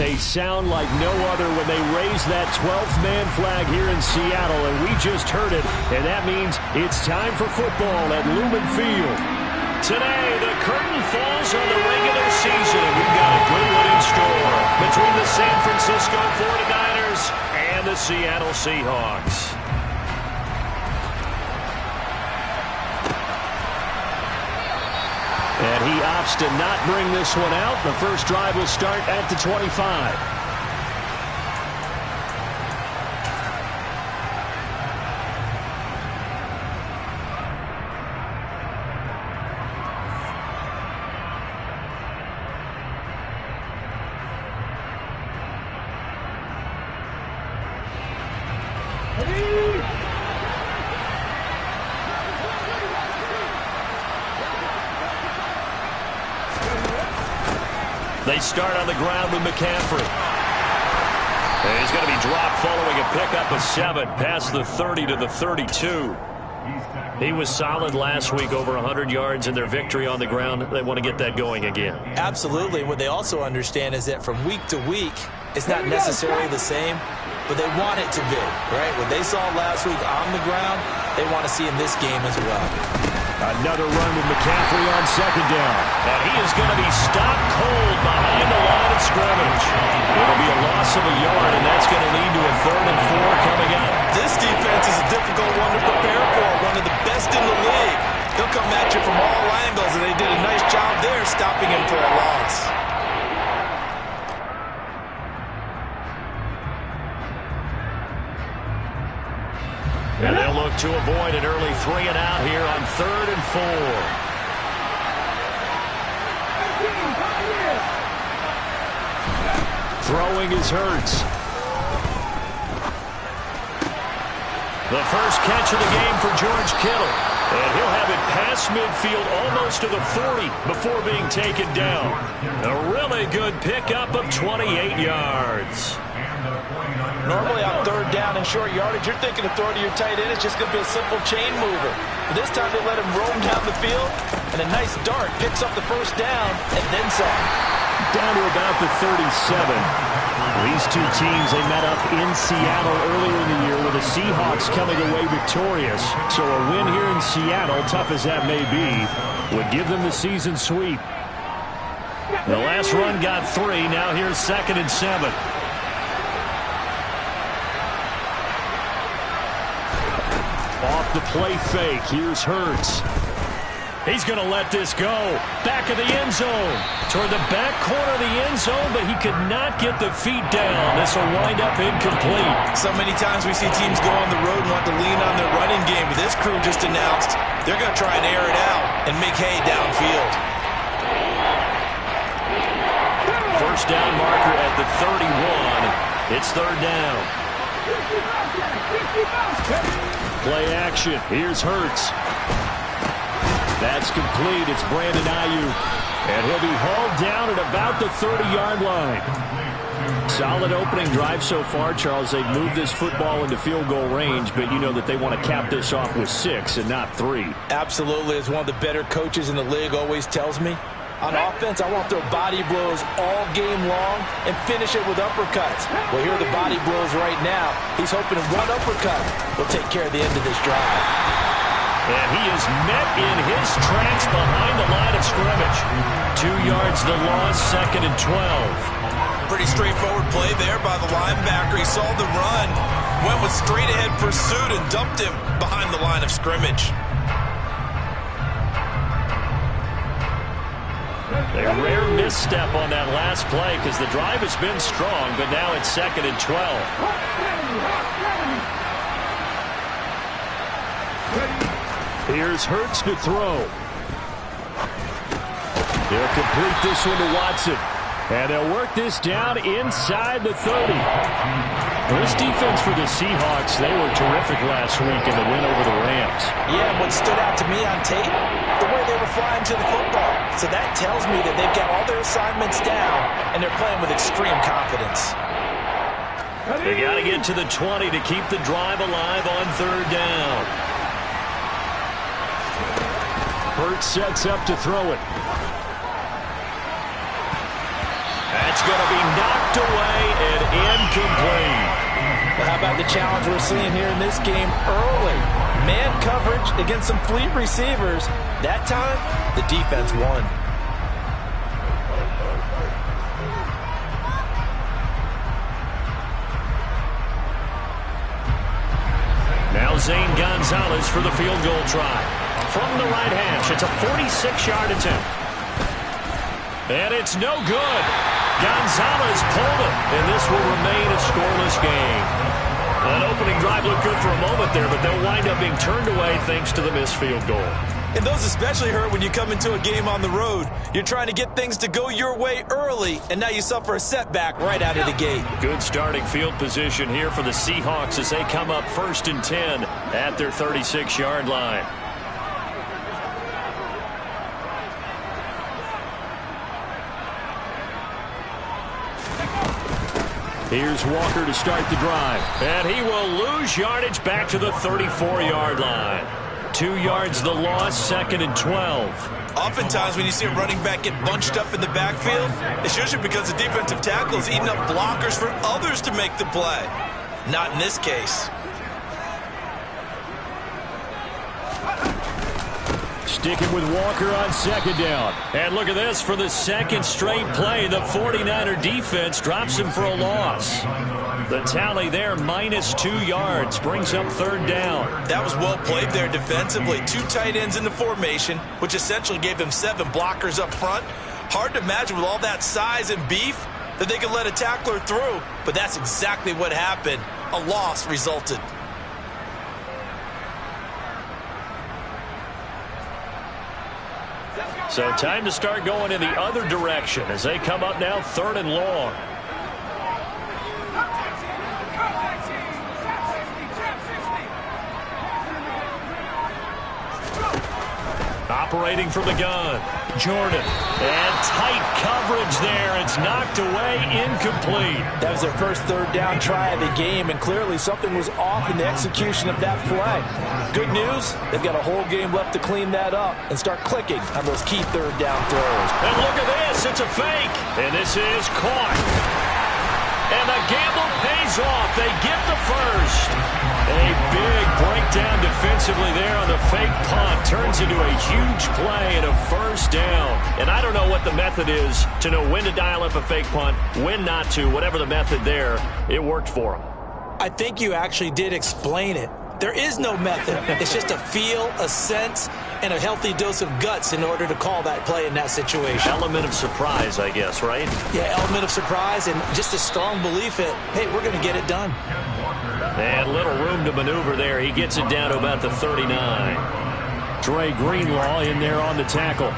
a sound like no other when they raise that 12th man flag here in Seattle, and we just heard it, and that means it's time for football at Lumen Field. Today, the curtain falls on the regular season. We've got a good one in store between the San Francisco 49ers and the Seattle Seahawks. And he opts to not bring this one out. The first drive will start at the 25. They start on the ground with McCaffrey. And he's going to be dropped following a pickup of 7 past the 30 to the 32. He was solid last week, over 100 yards in their victory on the ground. They want to get that going again. Absolutely. What they also understand is that from week to week, it's not necessarily the same, but they want it to be, right? What they saw last week on the ground, they want to see in this game as well. Another run with McCaffrey on second down. And he is going to be stopped cold behind the line of scrimmage. It'll be a loss of a yard, and that's going to lead to a 3rd and 4 coming up. This defense is a difficult one to prepare for, one of the best in the league. They'll come at you from all angles, and they did a nice job there stopping him for a loss. And they'll look to avoid an early 3 and out here on 3rd and 4. Throwing is Hurts. The first catch of the game for George Kittle. And he'll have it past midfield almost to the 40 before being taken down. A really good pickup of 28 yards. Normally on 3rd down and short yardage, you're thinking of throwing to your tight end. It's just going to be a simple chain mover. But this time they let him roam down the field, and a nice dart picks up the first down and then some. Down to about the 37. These two teams, they met up in Seattle earlier in the year with the Seahawks coming away victorious. So a win here in Seattle, tough as that may be, would give them the season sweep. The last run got 3. Now here's 2nd and 7. Off the play fake. Here's Hurts. He's going to let this go. Back of the end zone. Toward the back corner of the end zone, but he could not get the feet down. This will wind up incomplete. So many times we see teams go on the road and want to lean on their running game. But this crew just announced they're going to try and air it out and make hay downfield. First down marker at the 31. It's 3rd down. Play action. Here's Hurts. That's complete. It's Brandon Ayuk. And he'll be hauled down at about the 30-yard line. Solid opening drive so far, Charles. They've moved this football into field goal range, but you know that they want to cap this off with 6 and not 3. Absolutely. As one of the better coaches in the league always tells me, on offense, I want to throw body blows all game long and finish it with uppercuts. Well, here are the body blows right now. He's hoping one uppercut will take care of the end of this drive. And he is met in his tracks behind the line of scrimmage. 2 yards the loss, 2nd and 12. Pretty straightforward play there by the linebacker. He saw the run, went with straight-ahead pursuit, and dumped him behind the line of scrimmage. A rare misstep on that last play because the drive has been strong, but now it's 2nd and 12. Here's Hurts to throw. They'll complete this one to Watson. And they'll work this down inside the 30. This defense for the Seahawks, they were terrific last week in the win over the Rams. Yeah, what stood out to me on tape, the way they were flying to the football. So that tells me that they've got all their assignments down, and they're playing with extreme confidence. They got to get to the 20 to keep the drive alive on 3rd down. Hurts sets up to throw it. It's going to be knocked away and incomplete. Well, how about the challenge we're seeing here in this game early? Man coverage against some fleet receivers. That time, the defense won. Now Zane Gonzalez for the field goal try. From the right hash, it's a 46-yard attempt. And it's no good. Gonzalez pulled it, and this will remain a scoreless game. That opening drive looked good for a moment there, but they'll wind up being turned away thanks to the missed field goal. And those especially hurt when you come into a game on the road. You're trying to get things to go your way early, and now you suffer a setback right out of the gate. Good starting field position here for the Seahawks as they come up 1st and 10 at their 36-yard line. Here's Walker to start the drive. And he will lose yardage back to the 34-yard line. 2 yards the loss, 2nd and 12. Oftentimes when you see a running back get bunched up in the backfield, it's usually because the defensive tackle is eating up blockers for others to make the play. Not in this case. Sticking with Walker on 2nd down. And look at this for the 2nd straight play. The 49er defense drops him for a loss. The tally there, -2 yards, brings up 3rd down. That was well played there defensively. 2 tight ends in the formation, which essentially gave them 7 blockers up front. Hard to imagine with all that size and beef that they could let a tackler through, but that's exactly what happened. A loss resulted. So time to start going in the other direction as they come up now 3rd and long. Operating from the gun, Jordan. And tight coverage there. It's knocked away, incomplete. That was their first 3rd down try of the game, and clearly something was off in the execution of that play. Good news, they've got a whole game left to clean that up and start clicking on those key 3rd down throws. And look at this, it's a fake. And this is caught. And the gamble pays off. They get the first. A big breakdown defensively there on the fake punt. Turns into a huge play and a 1st down. And I don't know what the method is to know when to dial up a fake punt, when not to. Whatever the method there, it worked for them. I think you actually did explain it. There is no method. It's just a feel, a sense, and a healthy dose of guts in order to call that play in that situation. Element of surprise, I guess, right? Yeah, element of surprise and just a strong belief that, hey, we're going to get it done. And little room to maneuver there. He gets it down to about the 39. Dre Greenlaw in there on the tackle.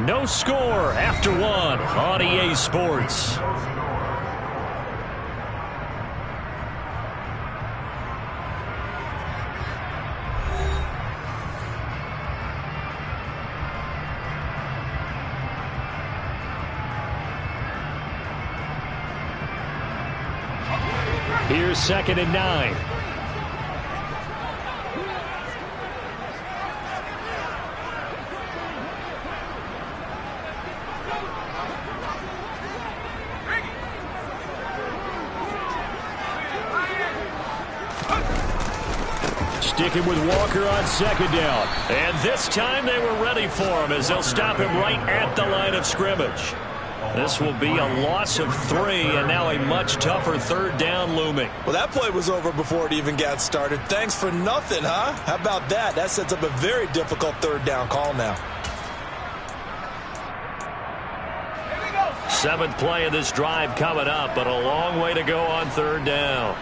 No score after 1 on EA Sports. Here's 2nd and 9. Sticking with Walker on 2nd down. And this time they were ready for him as they'll stop him right at the line of scrimmage. This will be a loss of 3 and now a much tougher 3rd down looming. Well, that play was over before it even got started. Thanks for nothing, huh? How about that? That sets up a very difficult 3rd down call now. 7th play of this drive coming up, but a long way to go on 3rd down.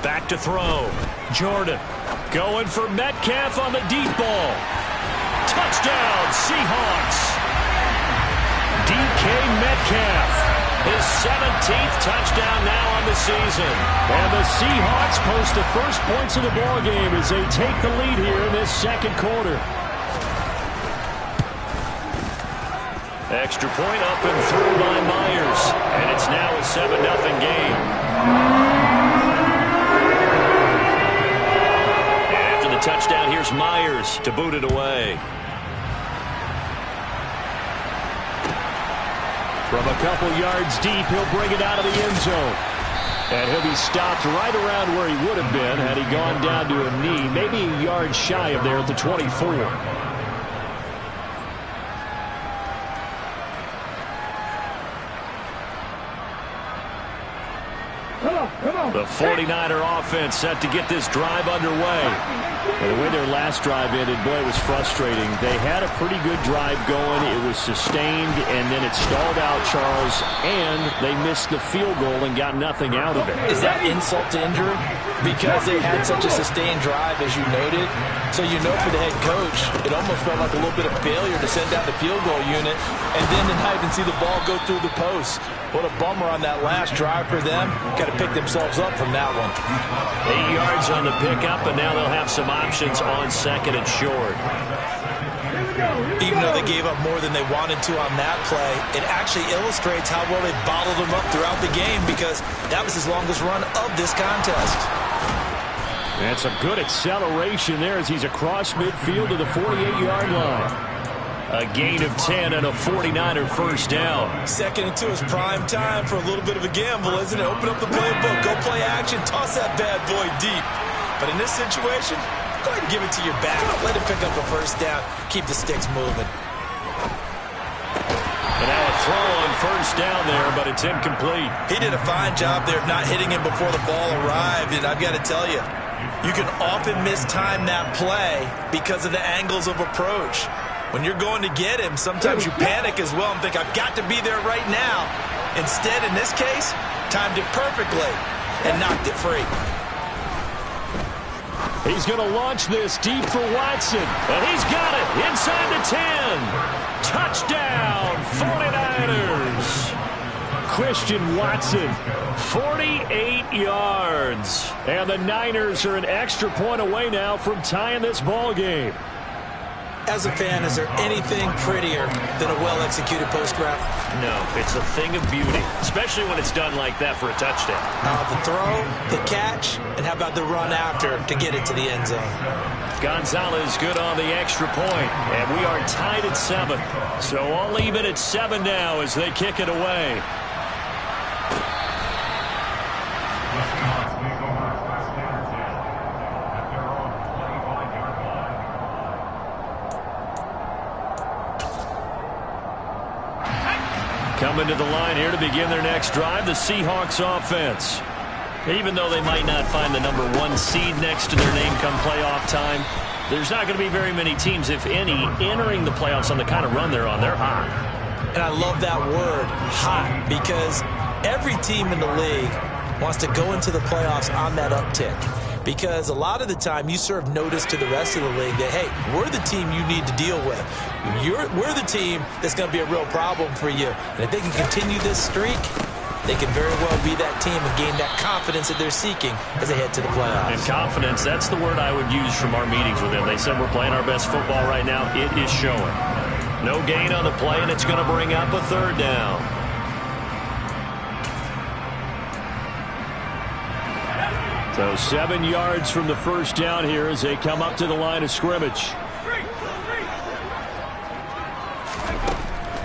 Back to throw. Jordan going for Metcalf on the deep ball. Touchdown, Seahawks. DK Metcalf, his 17th touchdown now on the season. And the Seahawks post the first points of the ballgame as they take the lead here in this 2nd quarter. Extra point up and through by Myers. And it's now a 7-0 game. And after the touchdown, here's Myers to boot it away. From a couple yards deep, he'll bring it out of the end zone. And he'll be stopped right around where he would have been had he gone down to a knee, maybe a yard shy of there at the 24. The 49er offense set to get this drive underway. And the way their last drive ended, boy, it was frustrating. They had a pretty good drive going. It was sustained, and then it stalled out, Charles, and they missed the field goal and got nothing out of it. Is that insult to injury? Because they had such a sustained drive, as you noted. So you know for the head coach, it almost felt like a little bit of failure to send out the field goal unit and then to not even see the ball go through the post. What a bummer on that last drive for them. Got to pick themselves up from that one. 8 yards on the pickup, and now they'll have some options on second and short. Even though they gave up more than they wanted to on that play, it actually illustrates how well they bottled them up throughout the game, because that was his longest run of this contest. And some good acceleration there as he's across midfield to the 48-yard line. A gain of 10 and a 49er first down. 2nd and 2 is prime time for a little bit of a gamble, isn't it? Open up the playbook, go play action, toss that bad boy deep. But in this situation, go ahead and give it to your back. Let him pick up a first down. Keep the sticks moving. And now a throw on first down there, but it's incomplete. He did a fine job there of not hitting him before the ball arrived, and I've got to tell you, you can often mistime that play because of the angles of approach. When you're going to get him, sometimes you panic as well and think, I've got to be there right now. Instead, in this case, timed it perfectly and knocked it free. He's going to launch this deep for Watson. And he's got it inside the 10. Touchdown, 49ers. Christian Watson, 48 yards. And the Niners are an extra point away now from tying this ball game. As a fan, is there anything prettier than a well-executed post route? No, it's a thing of beauty, especially when it's done like that for a touchdown. The throw, the catch, and how about the run after to get it to the end zone? Gonzalez good on the extra point, and we are tied at 7. So all even at 7 now as they kick it away. Coming to the line here to begin their next drive, the Seahawks offense. Even though they might not find the #1 seed next to their name come playoff time, there's not going to be very many teams, if any, entering the playoffs on the kind of run they're on. They're hot. And I love that word, hot, because every team in the league wants to go into the playoffs on that uptick. Because a lot of the time you serve notice to the rest of the league that, hey, we're the team you need to deal with. We're the team that's going to be a real problem for you. And if they can continue this streak, they can very well be that team and gain that confidence that they're seeking as they head to the playoffs. And confidence, that's the word I would use from our meetings with them. They said we're playing our best football right now. It is showing. No gain on the play, and it's going to bring up a 3rd down. So 7 yards from the first down here as they come up to the line of scrimmage.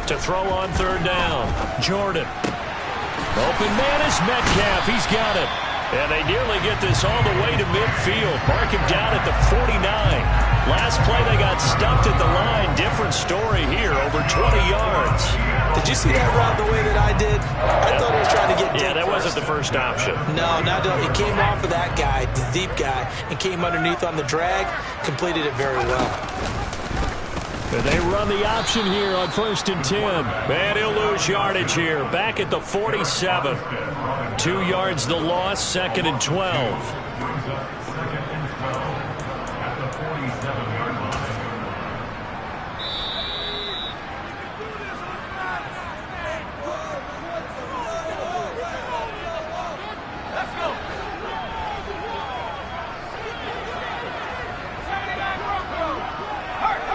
To throw on 3rd down, Jordan. Open man is Metcalf. He's got it. And they nearly get this all the way to midfield. Mark him down at the 49. Last play they got stuffed at the line. Different story here, over 20 yards. Did you see that route the way that I did? I thought he was trying to get deep. Yeah, that wasn't the first option. No, not at all. It came off of that guy, the deep guy, and came underneath on the drag. Completed it very well. And they run the option here on 1st and 10. And he'll lose yardage here. Back at the 47. 2 yards the loss, 2nd and 12.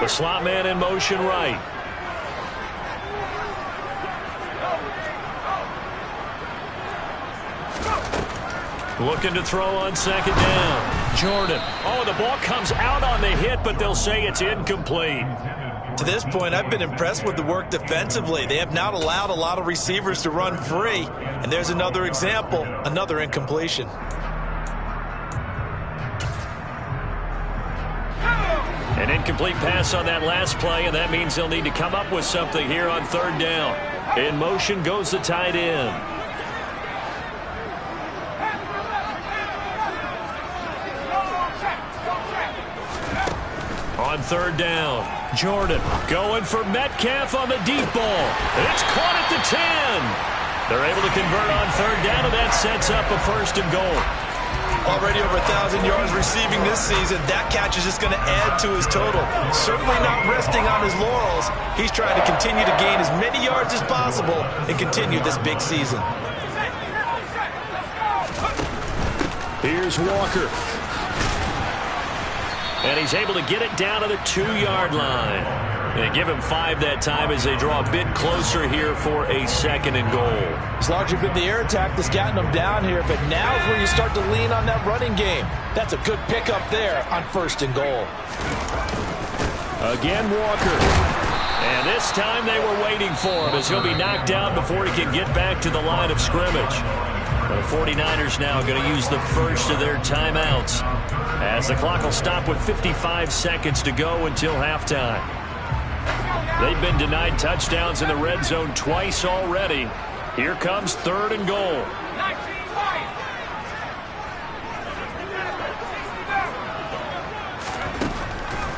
The slot man in motion right. Looking to throw on second down. Jordan. Oh, the ball comes out on the hit, but they'll say it's incomplete. To this point, I've been impressed with the work defensively. They have not allowed a lot of receivers to run free. And there's another example, another incompletion. An incomplete pass on that last play, and that means they'll need to come up with something here on third down. In motion goes the tight end. On third down, Jordan going for Metcalf on the deep ball. It's caught at the 10. They're able to convert on third down, and that sets up a first and goal. Already over 1,000 yards receiving this season. That catch is just going to add to his total. Certainly not resting on his laurels. He's trying to continue to gain as many yards as possible and continue this big season. Here's Walker. And he's able to get it down to the 2-yard line. They give him 5 that time as they draw a bit closer here for a second and goal. It's largely been the air attack that's gotten them down here, but now is where you start to lean on that running game. That's a good pickup there on first and goal. Again, Walker. And this time they were waiting for him as he'll be knocked down before he can get back to the line of scrimmage. The 49ers now going to use the first of their timeouts as the clock will stop with 55 seconds to go until halftime. They've been denied touchdowns in the red zone twice already. Here comes third and goal.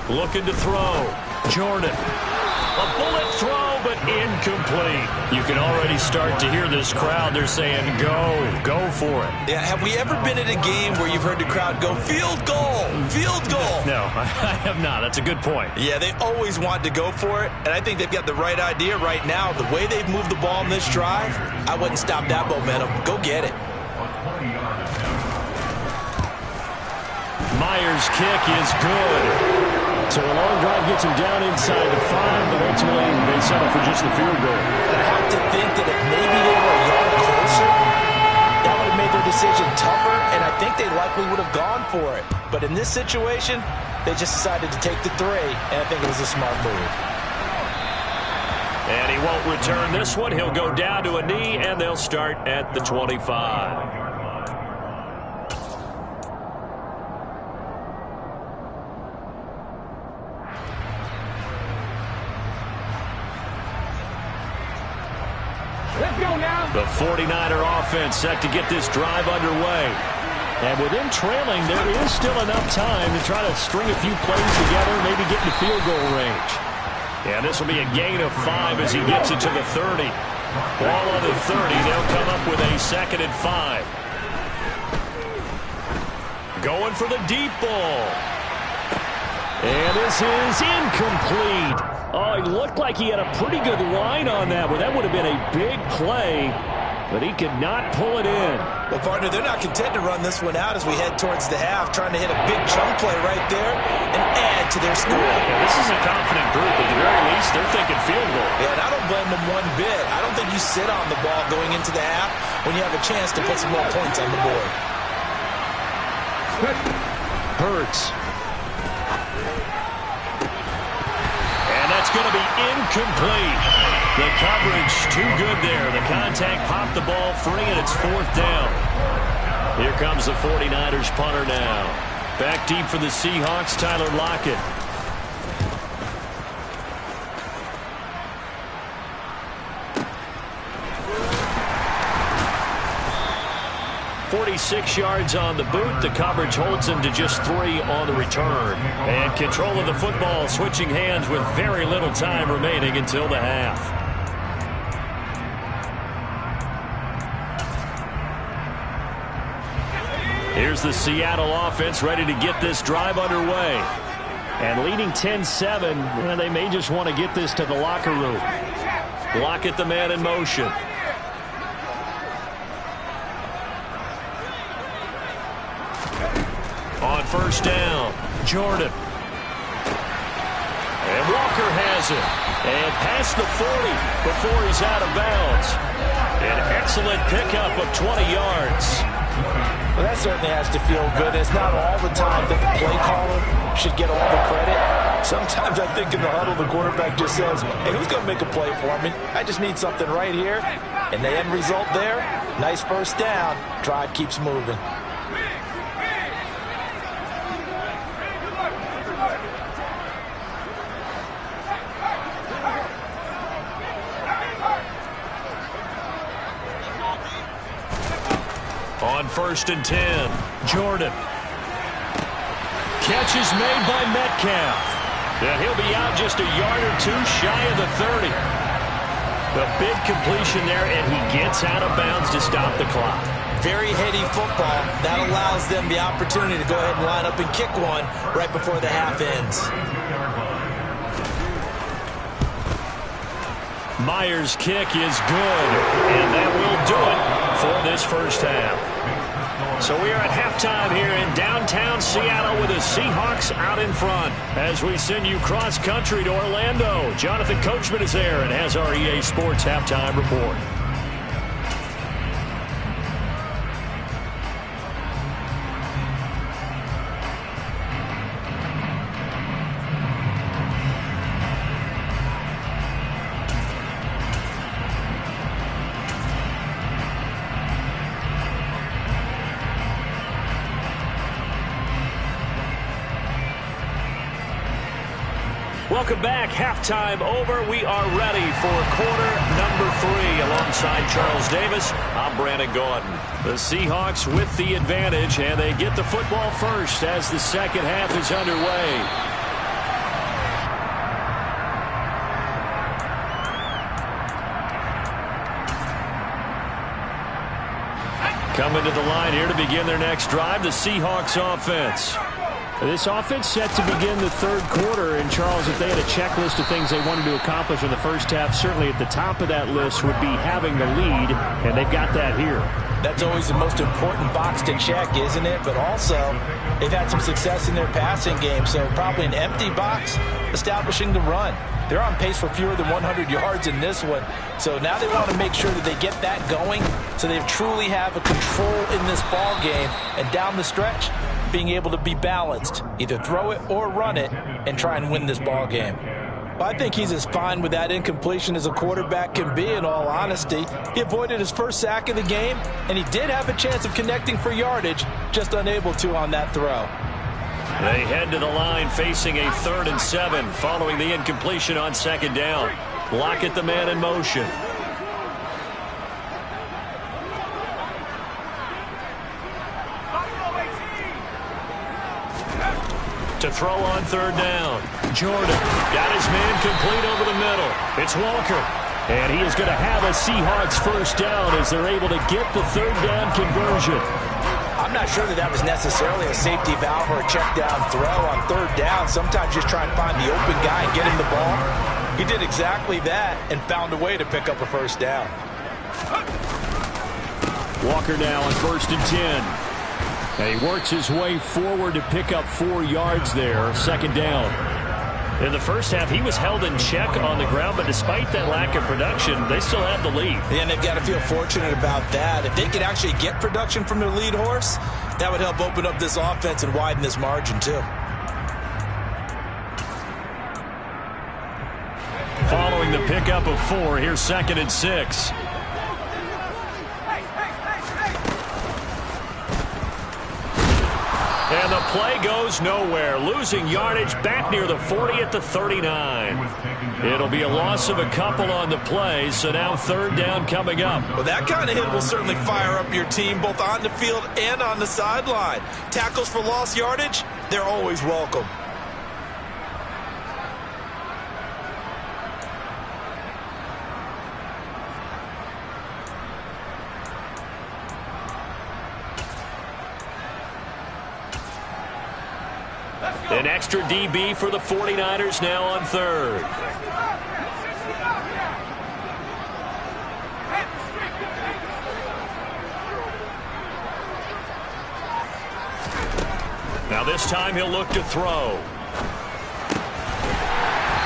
Looking to throw. Jordan. A bullet throw, but incomplete. You can already start to hear this crowd. They're saying, go for it. Yeah, have we ever been at a game where you've heard the crowd go, field goal, field goal? No, I have not. That's a good point. Yeah, they always want to go for it, and I think they've got the right idea right now. The way they've moved the ball in this drive, I wouldn't stop that momentum. Go get it. Myers' kick is good. So a long drive gets him down inside the 5, but ultimately they settle for just the field goal. I have to think that if maybe they were a yard closer, that would have made their decision tougher, and I think they likely would have gone for it. But in this situation, they just decided to take the 3, and I think it was a smart move. And he won't return this one. He'll go down to a knee, and they'll start at the 25. The 49er offense set to get this drive underway. And with him trailing, there is still enough time to try to string a few plays together, maybe get into field goal range. And this will be a gain of 5 as he gets it to the 30. Ball on the 30. They'll come up with a second and 5. Going for the deep ball. And this is incomplete. Oh, it looked like he had a pretty good line on that one. That would have been a big play, but he could not pull it in. Well, partner, they're not content to run this one out as we head towards the half, trying to hit a big chunk play right there and add to their score. Yeah, this is a confident group. At the very least, they're thinking field goal. Yeah, and I don't blame them one bit. I don't think you sit on the ball going into the half when you have a chance to put some more points on the board. Hurts. That's going to be incomplete. The coverage too good there. The contact popped the ball free, and it's 4th down. Here comes the 49ers punter now. Back deep for the Seahawks, Tyler Lockett. .46 yards on the boot. The coverage holds him to just 3 on the return. And control of the football switching hands with very little time remaining until the half. Here's the Seattle offense ready to get this drive underway. And leading 10-7, well, they may just want to get this to the locker room. Lockett, the man in motion. On first down, Jordan. And Walker has it. And past the 40 before he's out of bounds. An excellent pickup of 20 yards. Well, that certainly has to feel good. It's not all the time that the play caller should get all the credit. Sometimes I think in the huddle, the quarterback just says, hey, who's going to make a play for me? I just need something right here. And the end result there, nice first down. Drive keeps moving. On 1st and 10, Jordan. Catch is made by Metcalf. And he'll be out just a yard or two shy of the 30. A big completion there, and he gets out of bounds to stop the clock. Very heady football. That allows them the opportunity to go ahead and line up and kick one right before the half ends. Myers' kick is good, and that will do it for this first half. So we are at halftime here in downtown Seattle with the Seahawks out in front. As we send you cross-country to Orlando, Jonathan Coachman is there and has our EA Sports halftime report. Welcome back. Halftime over. We are ready for quarter number 3. Alongside Charles Davis, I'm Brandon Gordon. The Seahawks with the advantage, and they get the football first as the second half is underway. Coming to the line here to begin their next drive, the Seahawks offense. This offense set to begin the third quarter, and Charles, if they had a checklist of things they wanted to accomplish in the first half, certainly at the top of that list would be having the lead, and they've got that here. That's always the most important box to check, isn't it? But also, they've had some success in their passing game, so probably an empty box establishing the run. They're on pace for fewer than 100 yards in this one, so now they want to make sure that they get that going so they truly have a control in this ball game, and down the stretch, being able to be balanced, either throw it or run it, and try and win this ball game. Well, I think he's as fine with that incompletion as a quarterback can be, in all honesty. He avoided his first sack of the game, and he did have a chance of connecting for yardage, just unable to on that throw. They head to the line facing a 3rd and 7 following the incompletion on 2nd down. Lockett the man in motion. To throw on 3rd down. Jordan got his man complete over the middle. It's Walker. And he is going to have a Seahawks first down as they're able to get the 3rd down conversion. I'm not sure that was necessarily a safety valve or a check down throw on 3rd down. Sometimes just try and find the open guy and get him the ball. He did exactly that and found a way to pick up a first down. Walker now on 1st and 10. And he works his way forward to pick up 4 yards there, 2nd down. In the first half, he was held in check on the ground, but despite that lack of production, they still have the lead. And they've got to feel fortunate about that. If they could actually get production from their lead horse, that would help open up this offense and widen this margin too. Following the pickup of 4, here's 2nd and 6. And the play goes nowhere. Losing yardage back near the 40 at the 39. It'll be a loss of a couple on the play, so now 3rd down coming up. Well, that kind of hit will certainly fire up your team both on the field and on the sideline. Tackles for lost yardage, they're always welcome. An extra DB for the 49ers now on 3rd. Now this time he'll look to throw.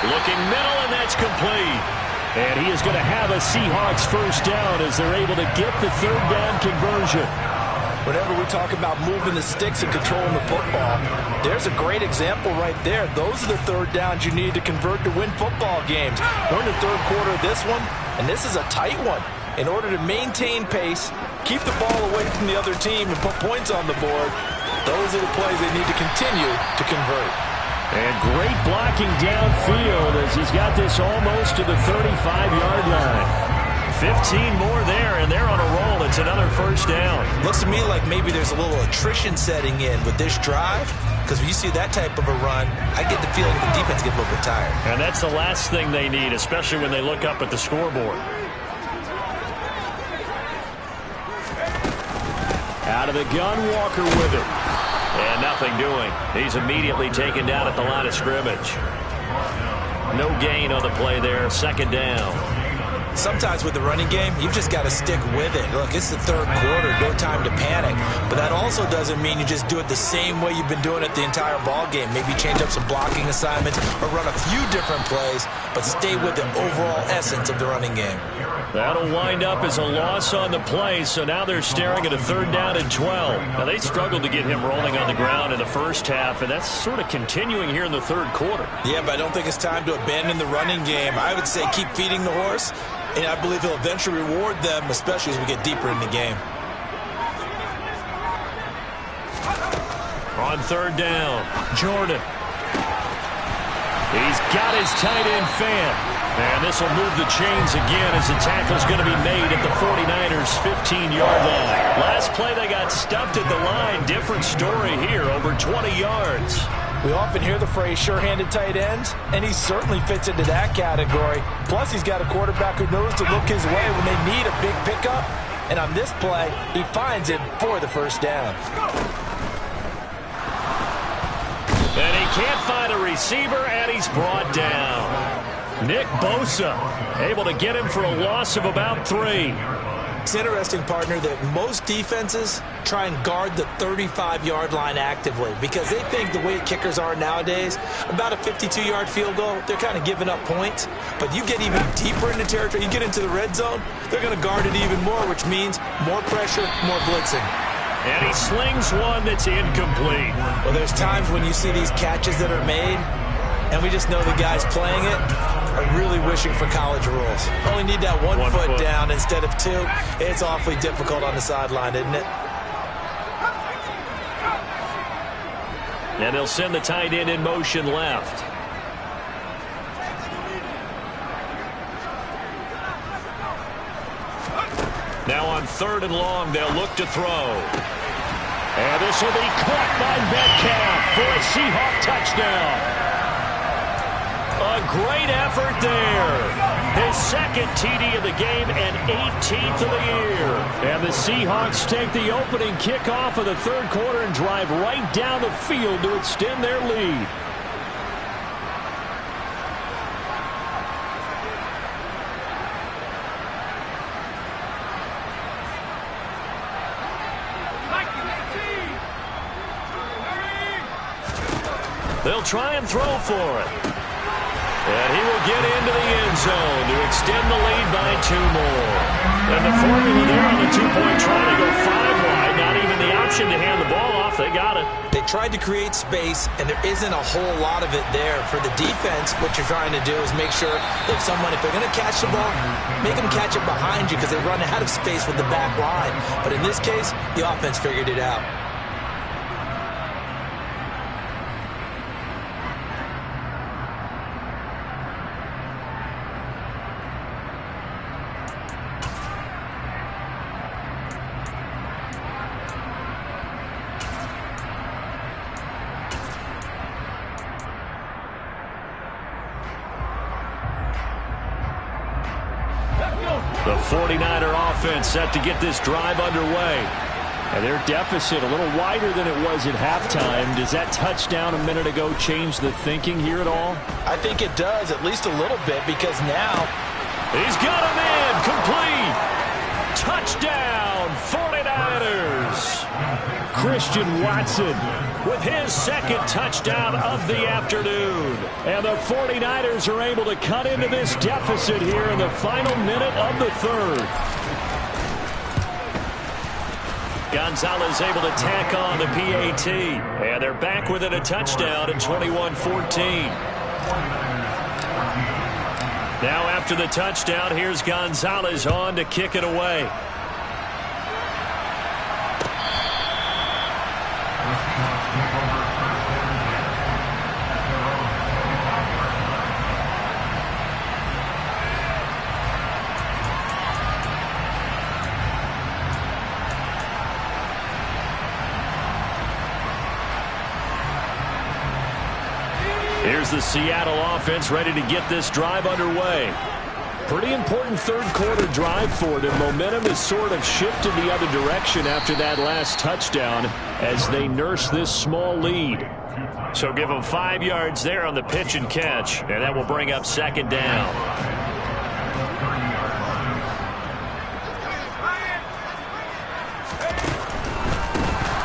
Looking middle, and that's complete. And he is going to have a Seahawks first down as they're able to get the 3rd down conversion. Whenever we talk about moving the sticks and controlling the football, there's a great example right there. Those are the third downs you need to convert to win football games. We're in the third quarter of this one, and this is a tight one. In order to maintain pace, keep the ball away from the other team, and put points on the board, those are the plays they need to continue to convert. And great blocking downfield as he's got this almost to the 35-yard line. 15 more there, and they're on a roll. It's another first down. Looks to me like maybe there's a little attrition setting in with this drive, because when you see that type of a run, I get the feeling the defense gets a little bit tired. And that's the last thing they need, especially when they look up at the scoreboard. Out of the gun, Walker with it. And nothing doing. He's immediately taken down at the line of scrimmage. No gain on the play there. Second down. Sometimes with the running game, you've just got to stick with it. Look, it's the third quarter, no time to panic. But that also doesn't mean you just do it the same way you've been doing it the entire ball game. Maybe change up some blocking assignments or run a few different plays, but stay with the overall essence of the running game. That'll wind up as a loss on the play, so now they're staring at a third down and 12. Now, they struggled to get him rolling on the ground in the first half, and that's sort of continuing here in the third quarter. Yeah, but I don't think it's time to abandon the running game. I would say keep feeding the horse, and I believe he'll eventually reward them, especially as we get deeper in the game. On third down, Jordan. He's got his tight end fan. And this will move the chains again as the tackle's going to be made at the 49ers' 15-yard line. Last play, they got stuffed at the line. Different story here, over 20 yards. We often hear the phrase sure-handed tight ends, and he certainly fits into that category. Plus, he's got a quarterback who knows to look his way when they need a big pickup. And on this play, he finds it for the first down. And he can't find a receiver, and he's brought down. Nick Bosa able to get him for a loss of about 3. It's interesting, partner, that most defenses try and guard the 35-yard line actively because they think the way kickers are nowadays, about a 52-yard field goal, they're kind of giving up points. But you get even deeper into territory, you get into the red zone, they're going to guard it even more, which means more pressure, more blitzing. And he slings one that's incomplete. Well, there's times when you see these catches that are made, and we just know the guys playing it are really wishing for college rules. Only need that one foot down instead of 2. It's awfully difficult on the sideline, isn't it? And they'll send the tight end in motion left. Now on third and long, they'll look to throw. And this will be caught by Metcalf for a Seahawks touchdown. A great effort there. His second TD of the game and 18th of the year. And the Seahawks take the opening kickoff of the third quarter and drive right down the field to extend their lead. They'll try and throw for it. And he will get into the end zone to extend the lead by 2 more. And the formula there on the 2-point try to go 5 wide. Not even the option to hand the ball off. They got it. They tried to create space, and there isn't a whole lot of it there. For the defense, what you're trying to do is make sure that if they're going to catch the ball, make them catch it behind you because they run out of space with the back line. But in this case, the offense figured it out. The 49er offense set to get this drive underway. And their deficit a little wider than it was at halftime. Does that touchdown a minute ago change the thinking here at all? I think it does, at least a little bit, because now he's got him in. Complete. Touchdown, 49ers. Christian Watson with his second touchdown of the afternoon. And the 49ers are able to cut into this deficit here in the final minute of the third. Gonzalez able to tack on the PAT. And they're back within a touchdown at 21-14. Now after the touchdown, here's Gonzalez on to kick it away. Here's the Seattle offense ready to get this drive underway. Pretty important third quarter drive for them. Momentum has sort of shifted the other direction after that last touchdown as they nurse this small lead. So give them 5 yards there on the pitch and catch, and that will bring up second down.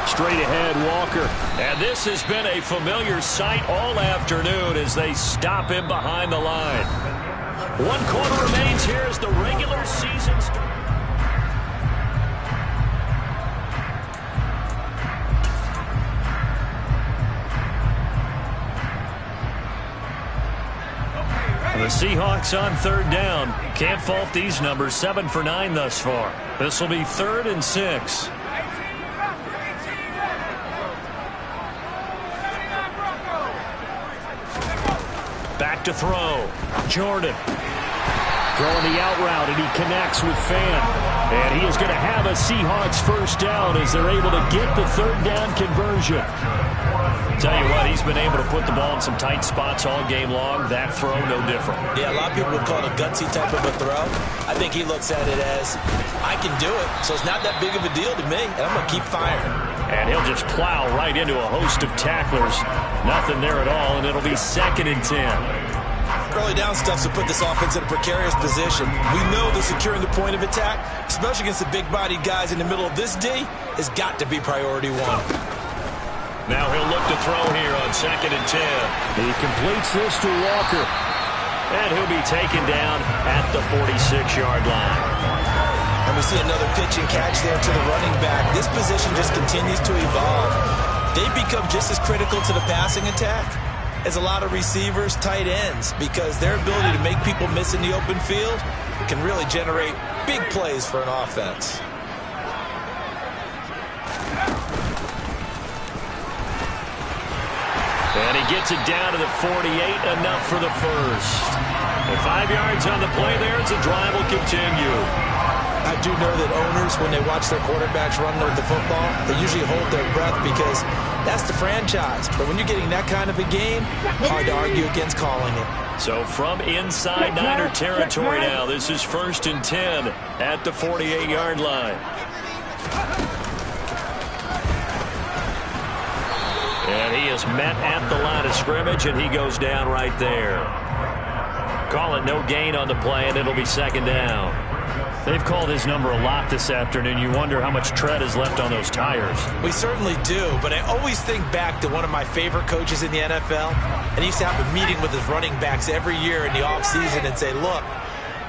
Straight ahead, Walker. And this has been a familiar sight all afternoon as they stop him behind the line. 1 quarter remains here as the regular season starts. The Seahawks on third down. Can't fault these numbers. 7 for 9 thus far. This will be 3rd and 6. Back to throw. Jordan. Throwing the out route, and he connects with Fan. And he is going to have a Seahawks first down as they're able to get the third down conversion. Tell you what, he's been able to put the ball in some tight spots all game long. That throw, no different. Yeah, a lot of people would call it a gutsy type of a throw. I think he looks at it as, I can do it, so it's not that big of a deal to me, and I'm going to keep firing. And he'll just plow right into a host of tacklers. Nothing there at all, and it'll be 2nd and 10. Early down stuff to put this offense in a precarious position. We know that securing the point of attack, especially against the big-bodied guys in the middle of this D, has got to be priority 1. Now he'll look to throw here on 2nd and 10. He completes this to Walker. And he'll be taken down at the 46-yard line. And we see another pitch and catch there to the running back. This position just continues to evolve. They become just as critical to the passing attack as a lot of receivers, tight ends, because their ability to make people miss in the open field can really generate big plays for an offense. And he gets it down to the 48, enough for the first. And 5 yards on the play there, as the drive will continue. I do know that owners, when they watch their quarterbacks run with the football, they usually hold their breath because that's the franchise. But when you're getting that kind of a game, hard to argue against calling it. So from inside Niner territory now, this is 1st and 10 at the 48-yard line. And he is met at the line of scrimmage, and he goes down right there. Call it no gain on the play, and it'll be 2nd down. They've called his number a lot this afternoon. You wonder how much tread is left on those tires. We certainly do, but I always think back to one of my favorite coaches in the NFL, and he used to have a meeting with his running backs every year in the offseason and say, look,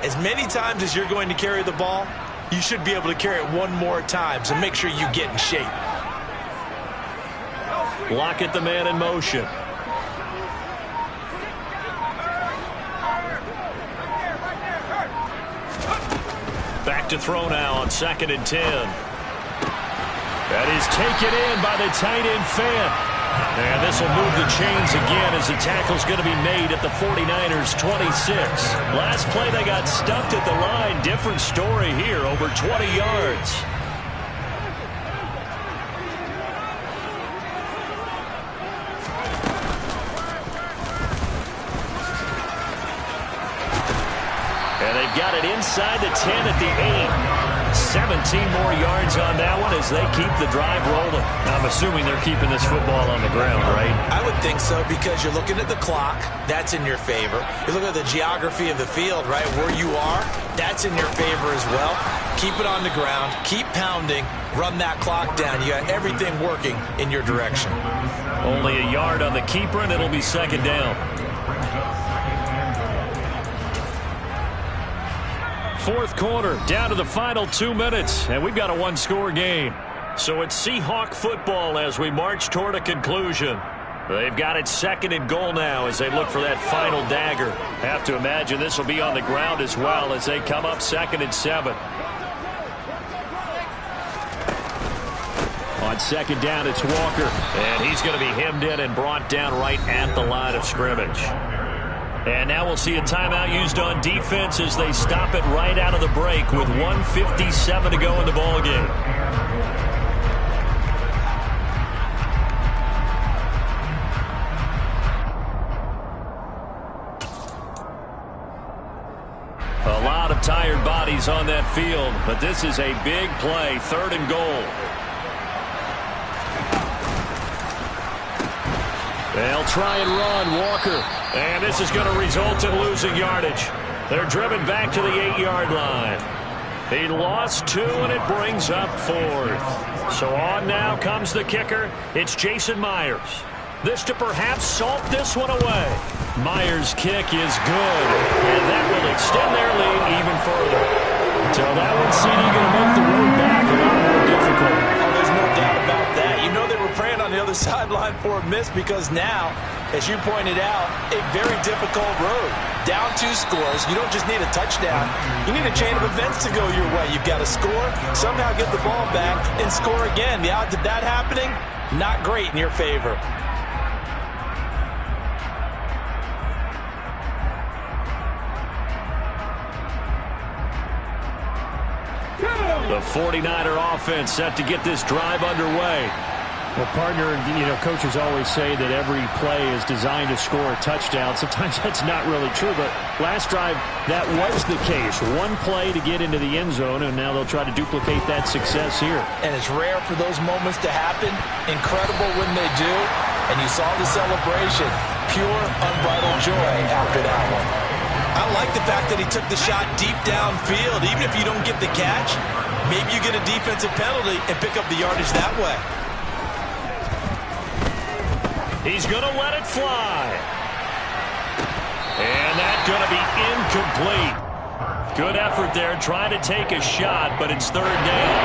as many times as you're going to carry the ball, you should be able to carry it one more time, so make sure you get in shape. Lockett, the man in motion. Back to throw now on 2nd and 10. That is taken in by the tight end Fan. And this will move the chains again as the tackle's going to be made at the 49ers 26. Last play they got stuffed at the line. Different story here, over 20 yards. And they've got it inside the 10 at the 8. 17 more yards on that one as they keep the drive rolling. I'm assuming they're keeping this football on the ground, right? I would think so, because you're looking at the clock. That's in your favor. You look at the geography of the field, right, where you are. That's in your favor as well. Keep it on the ground. Keep pounding. Run that clock down. You got everything working in your direction. Only a yard on the keeper, and it'll be 2nd down. 4th quarter, down to the final 2 minutes, and we've got a 1-score game. So it's Seahawk football as we march toward a conclusion. They've got it 2nd and goal now as they look for that final dagger. Have to imagine this will be on the ground as well as they come up 2nd and 7. On 2nd down, it's Walker. And he's going to be hemmed in and brought down right at the line of scrimmage. And now we'll see a timeout used on defense as they stop it right out of the break with 1:57 to go in the ballgame. A lot of tired bodies on that field, but this is a big play, 3rd and goal. They'll try and run, Walker. And this is going to result in losing yardage. They're driven back to the 8-yard line. He lost 2, and it brings up 4th. So on now comes the kicker. It's Jason Myers. This to perhaps salt this one away. Myers' kick is good, and that will extend their lead even further. So that one, CD, going to make the road back a lot more difficult. Oh, there's no doubt about that. You know they were praying on the other sideline for a miss because now, as you pointed out, a very difficult road. Down 2 scores. You don't just need a touchdown. You need a chain of events to go your way. You've got to score, somehow get the ball back, and score again. The odds of that happening, not great in your favor. The 49er offense set to get this drive underway. Well, partner, coaches always say that every play is designed to score a touchdown. Sometimes that's not really true, but last drive, that was the case. One play to get into the end zone, and now they'll try to duplicate that success here. And it's rare for those moments to happen. Incredible when they do. And you saw the celebration. Pure, unbridled joy after that one. I like the fact that he took the shot deep downfield. Even if you don't get the catch, maybe you get a defensive penalty and pick up the yardage that way. He's going to let it fly. And that's going to be incomplete. Good effort there trying to take a shot, but it's 3rd down.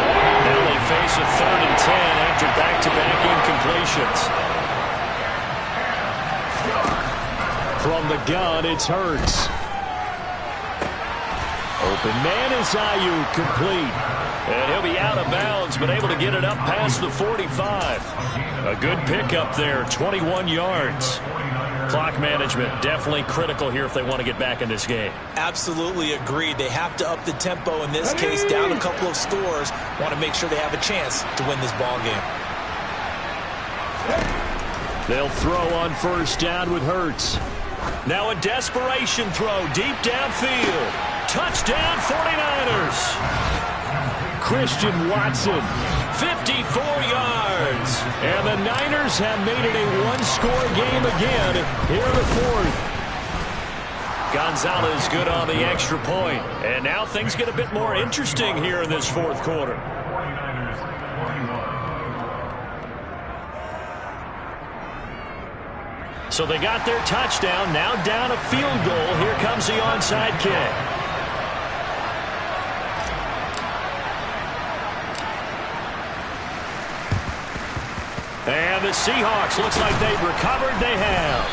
Now they face a 3rd and 10 after back-to-back incompletions. From the gun, it's Hurts. Open man is Ayuk, complete. And he'll be out of bounds, but able to get it up past the 45. A good pickup there, 21 yards. Clock management definitely critical here if they want to get back in this game. Absolutely agreed. They have to up the tempo in this case, down a couple of scores. Want to make sure they have a chance to win this ball game. They'll throw on 1st down with Hurts. Now a desperation throw deep downfield. Touchdown 49ers. Christian Watson, 54 yards. And the Niners have made it a one-score game again here in the 4th. Gonzalez good on the extra point. And now things get a bit more interesting here in this 4th quarter. So they got their touchdown, now down a field goal. Here comes the onside kick. And the Seahawks, looks like they've recovered. They have.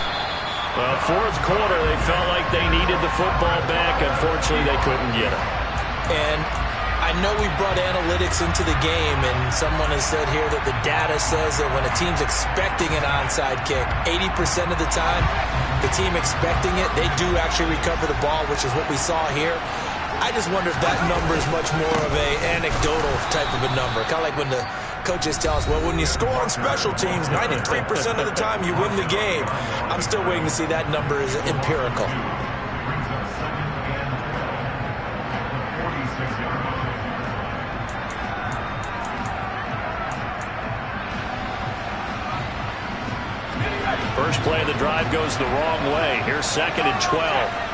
Well, 4th quarter, they felt like they needed the football back. Unfortunately, they couldn't get it. And I know we brought analytics into the game, and someone has said here that the data says that when a team's expecting an onside kick, 80% of the time, the team expecting it, they do actually recover the ball, which is what we saw here. I just wonder if that number is much more of a anecdotal type of a number. Kind of like when the coaches tell us, well, when you score on special teams, 93% of the time you win the game. I'm still waiting to see that number is empirical. First play of the drive goes the wrong way. Here's 2nd and 12.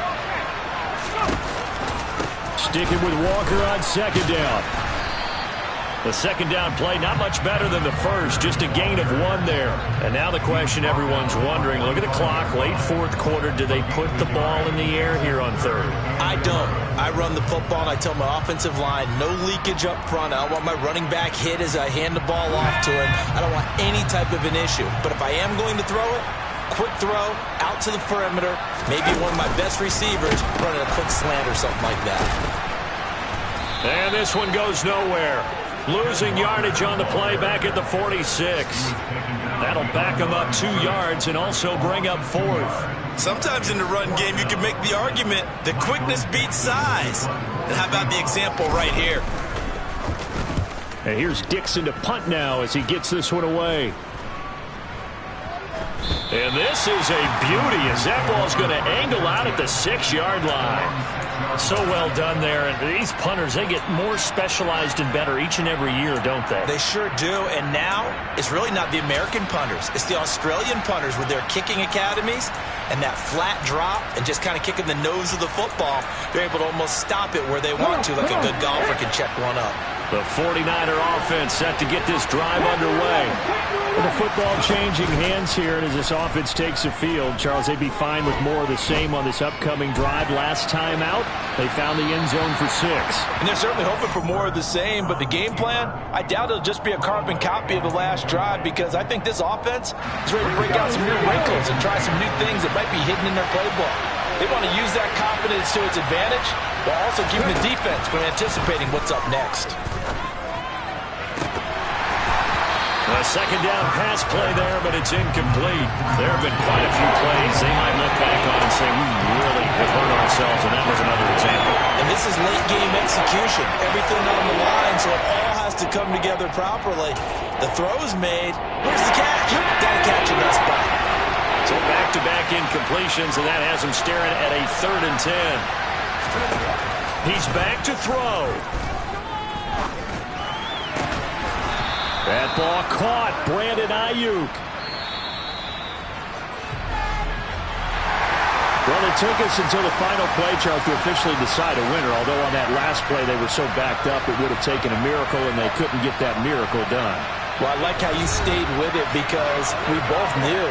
Sticking with Walker on 2nd down. The second down play, not much better than the first, just a gain of 1 there. And now the question everyone's wondering, look at the clock, late fourth quarter, do they put the ball in the air here on third? I don't. I run the football, and I tell my offensive line, no leakage up front. I don't want my running back hit as I hand the ball off to him. I don't want any type of an issue. But if I am going to throw it, quick throw, out to the perimeter, maybe one of my best receivers running a quick slant or something like that. And this one goes nowhere. Losing yardage on the play back at the 46. That'll back them up 2 yards and also bring up 4th. Sometimes in the run game, you can make the argument that quickness beats size. And how about the example right here? And here's Dixon to punt now as he gets this one away. And this is a beauty as that ball's going to angle out at the 6-yard line. So well done there. And these punters, they get more specialized and better each and every year, don't they? They sure do. And now it's really not the American punters. It's the Australian punters with their kicking academies and that flat drop and just kind of kicking the nose of the football. They're able to almost stop it where they want to, like a good golfer can check one up. The 49er offense set to get this drive underway. The football changing hands here, and as this offense takes the field, Charles, they'd be fine with more of the same on this upcoming drive. Last time out, they found the end zone for 6. And they're certainly hoping for more of the same, but the game plan, I doubt it'll just be a carbon copy of the last drive, because I think this offense is ready to break out some new wrinkles and try some new things that might be hidden in their playbook. They want to use that confidence to its advantage, while also keeping the defense from anticipating what's up next. A second down pass play there, but it's incomplete. There have been quite a few plays they might look back on and say, we really have hurt ourselves, and that was another example. And this is late game execution. Everything on the line, so it all has to come together properly. The throw's made. Where's the catch? Got to catch in that spot. So back-to-back incompletions, and that has him staring at a 3rd and 10. He's back to throw. That ball caught. Brandon Ayuk. Well, it took us until the final play, Charles, to officially decide a winner. Although on that last play they were so backed up, it would have taken a miracle, and they couldn't get that miracle done. Well, I like how you stayed with it, because we both knew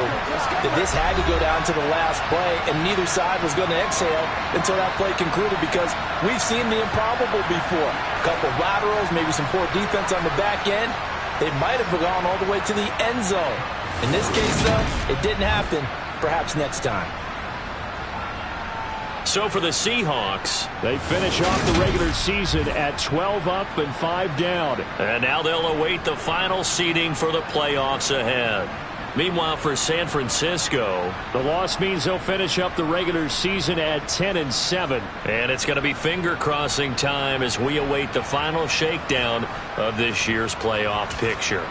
that this had to go down to the last play, and neither side was going to exhale until that play concluded, because we've seen the improbable before. A couple of laterals, maybe some poor defense on the back end. They might have gone all the way to the end zone. In this case, though, it didn't happen. Perhaps next time. So for the Seahawks, they finish off the regular season at 12 up and 5 down. And now they'll await the final seeding for the playoffs ahead. Meanwhile, for San Francisco, the loss means they'll finish up the regular season at 10-7. And it's going to be finger-crossing time as we await the final shakedown of this year's playoff picture.